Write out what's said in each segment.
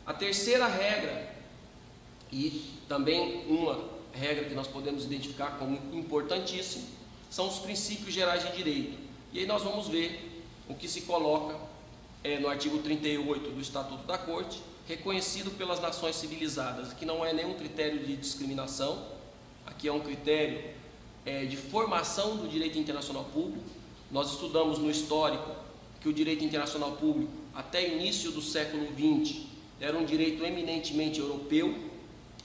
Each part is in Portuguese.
A terceira regra, e também uma regra que nós podemos identificar como importantíssima, são os princípios gerais de direito. E aí nós vamos ver o que se coloca no artigo 38 do Estatuto da Corte, reconhecido pelas nações civilizadas, que não é nenhum critério de discriminação, aqui é um critério de formação do direito internacional público. Nós estudamos no histórico que o direito internacional público, até o início do século XX, era um direito eminentemente europeu,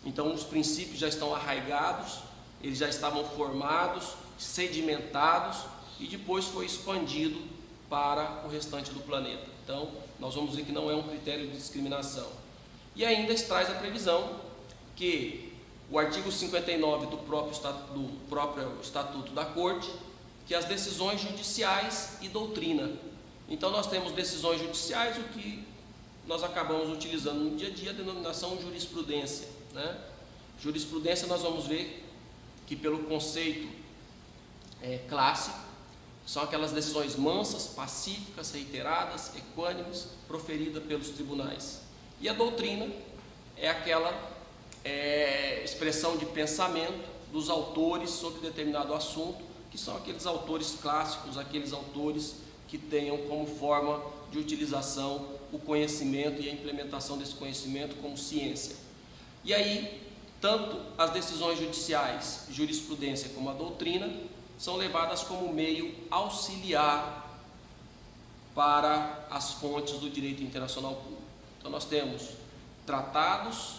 então os princípios já estão arraigados, eles já estavam formados, sedimentados, e depois foi expandido para o restante do planeta. Então, nós vamos ver que não é um critério de discriminação. E ainda traz a previsão que o artigo 59 do próprio Estatuto da Corte, que as decisões judiciais e doutrina. Então, nós temos decisões judiciais, o que nós acabamos utilizando no dia a dia, a denominação jurisprudência, né? Jurisprudência, nós vamos ver que pelo conceito clássico, são aquelas decisões mansas, pacíficas, reiteradas, equânimes, proferidas pelos tribunais. E a doutrina é aquela expressão de pensamento dos autores sobre determinado assunto, que são aqueles autores clássicos, aqueles autores que tenham como forma de utilização o conhecimento e a implementação desse conhecimento como ciência. E aí, tanto as decisões judiciais, jurisprudência, como a doutrina, são levadas como meio auxiliar para as fontes do direito internacional público. Então nós temos tratados,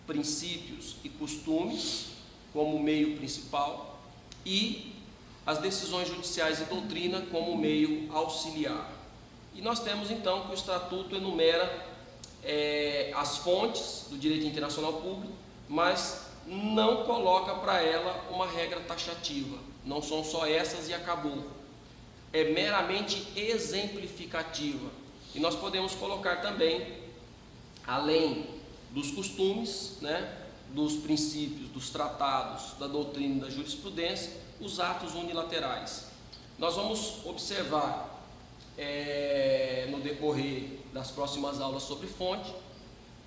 princípios e costumes como meio principal e as decisões judiciais e doutrina como meio auxiliar. E nós temos então que o Estatuto enumera as fontes do direito internacional público, mas não coloca para ela uma regra taxativa. Não são só essas e acabou. É meramente exemplificativa. E nós podemos colocar também, além dos costumes, né, dos princípios, dos tratados, da doutrina e da jurisprudência, os atos unilaterais. Nós vamos observar no decorrer das próximas aulas sobre fonte,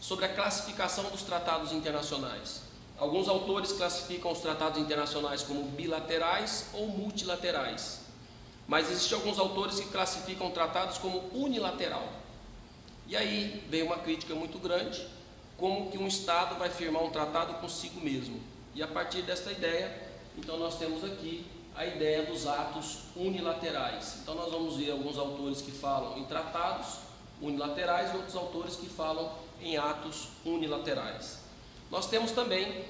sobre a classificação dos tratados internacionais. Alguns autores classificam os tratados internacionais como bilaterais ou multilaterais, mas existem alguns autores que classificam tratados como unilateral. E aí vem uma crítica muito grande, como que um Estado vai firmar um tratado consigo mesmo. E a partir dessa ideia, então nós temos aqui a ideia dos atos unilaterais. Então nós vamos ver alguns autores que falam em tratados unilaterais e outros autores que falam em atos unilaterais. Nós temos também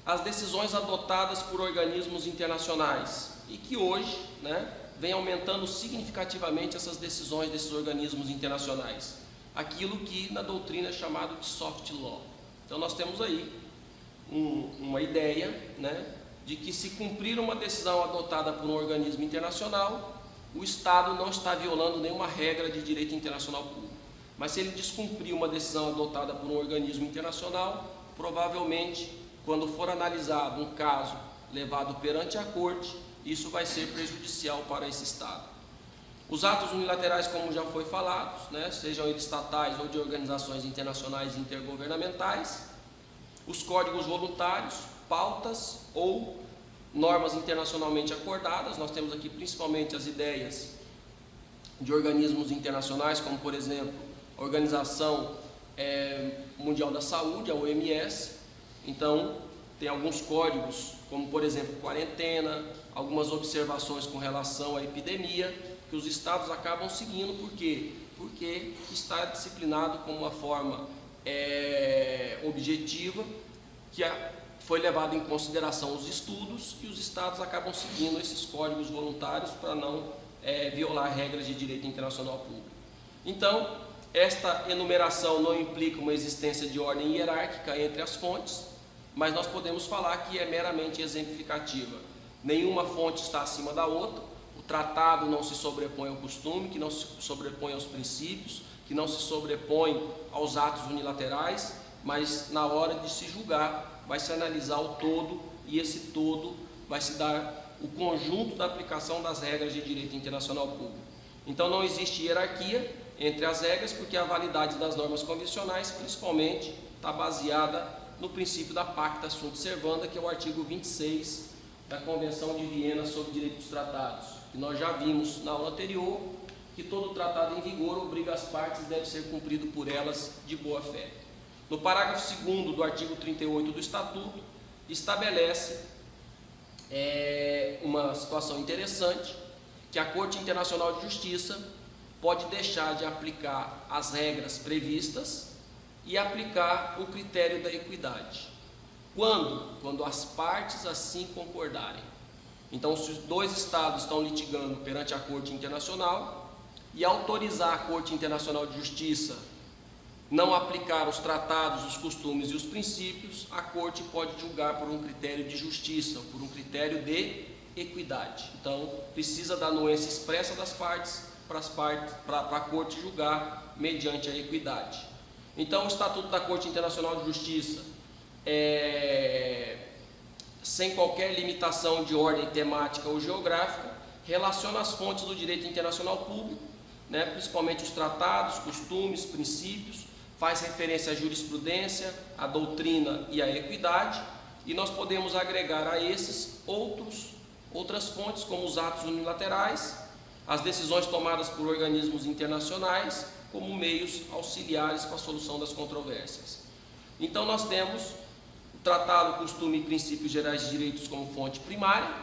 as decisões adotadas por organismos internacionais e que hoje, né, vem aumentando significativamente essas decisões desses organismos internacionais. Aquilo que na doutrina é chamado de soft law. Então nós temos aí uma ideia, né, de que se cumprir uma decisão adotada por um organismo internacional, o Estado não está violando nenhuma regra de direito internacional público. Mas se ele descumprir uma decisão adotada por um organismo internacional, provavelmente, quando for analisado um caso levado perante a corte, isso vai ser prejudicial para esse Estado. Os atos unilaterais, como já foi falado, né, sejam eles estatais ou de organizações internacionais e intergovernamentais, os códigos voluntários, pautas ou normas internacionalmente acordadas. Nós temos aqui principalmente as ideias de organismos internacionais, como por exemplo, a Organização Mundial da Saúde, a OMS. Então, tem alguns códigos, como por exemplo, quarentena, algumas observações com relação à epidemia, que os Estados acabam seguindo. Por quê? Porque está disciplinado como uma forma objetiva, que foi levado em consideração os estudos, e os Estados acabam seguindo esses códigos voluntários para não violar regras de direito internacional público. Então, esta enumeração não implica uma existência de ordem hierárquica entre as fontes, mas nós podemos falar que é meramente exemplificativa. Nenhuma fonte está acima da outra, o tratado não se sobrepõe ao costume, que não se sobrepõe aos princípios, que não se sobrepõe aos atos unilaterais, mas na hora de se julgar, vai se analisar o todo, e esse todo vai se dar o conjunto da aplicação das regras de direito internacional público. Então não existe hierarquia, entre as regras, porque a validade das normas convencionais, principalmente, está baseada no princípio da Pacta Sunt Servanda, que é o artigo 26 da Convenção de Viena sobre Direito dos Tratados, que nós já vimos na aula anterior, que todo tratado em vigor obriga as partes e deve ser cumprido por elas de boa fé. No parágrafo 2º do artigo 38 do Estatuto, estabelece uma situação interessante, que a Corte Internacional de Justiça pode deixar de aplicar as regras previstas e aplicar o critério da equidade. Quando? Quando as partes assim concordarem. Então, se os dois estados estão litigando perante a Corte Internacional e autorizar a Corte Internacional de Justiça não aplicar os tratados, os costumes e os princípios, a Corte pode julgar por um critério de justiça, por um critério de equidade. Então, precisa da anuência expressa das partes para a Corte julgar mediante a equidade. Então, o Estatuto da Corte Internacional de Justiça, sem qualquer limitação de ordem temática ou geográfica, relaciona as fontes do direito internacional público, principalmente os tratados, costumes, princípios, faz referência à jurisprudência, à doutrina e à equidade, e nós podemos agregar a esses outras fontes, como os atos unilaterais, as decisões tomadas por organismos internacionais, como meios auxiliares para a solução das controvérsias. Então, nós temos o tratado, costume e princípios gerais de direitos como fonte primária,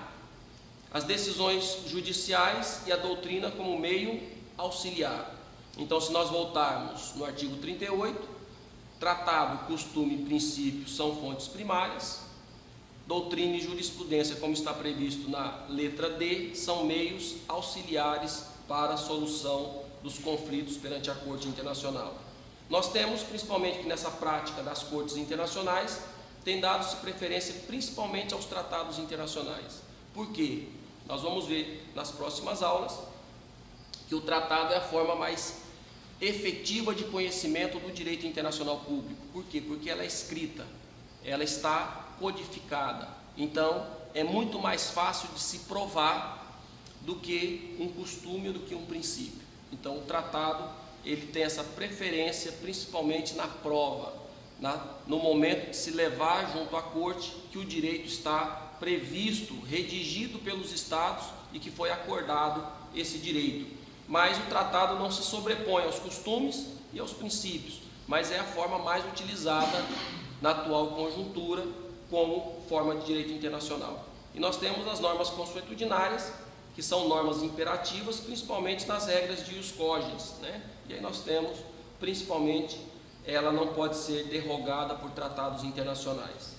as decisões judiciais e a doutrina como meio auxiliar. Então, se nós voltarmos no artigo 38, tratado, costume e princípio são fontes primárias, doutrina e jurisprudência, como está previsto na letra D, são meios auxiliares para a solução dos conflitos perante a Corte Internacional. Nós temos, principalmente que nessa prática das Cortes Internacionais, tem dado-se preferência principalmente aos tratados internacionais. Por quê? Nós vamos ver nas próximas aulas que o tratado é a forma mais efetiva de conhecimento do direito internacional público. Por quê? Porque ela é escrita, ela está codificada. Então, é muito mais fácil de se provar do que um costume ou do que um princípio. Então, o tratado, ele tem essa preferência principalmente na prova, no momento de se levar junto à corte que o direito está previsto, redigido pelos estados e que foi acordado esse direito. Mas o tratado não se sobrepõe aos costumes e aos princípios, mas é a forma mais utilizada na atual conjuntura como forma de direito internacional. E nós temos as normas consuetudinárias, que são normas imperativas, principalmente nas regras de ius cogens, E aí nós temos, principalmente, ela não pode ser derrogada por tratados internacionais.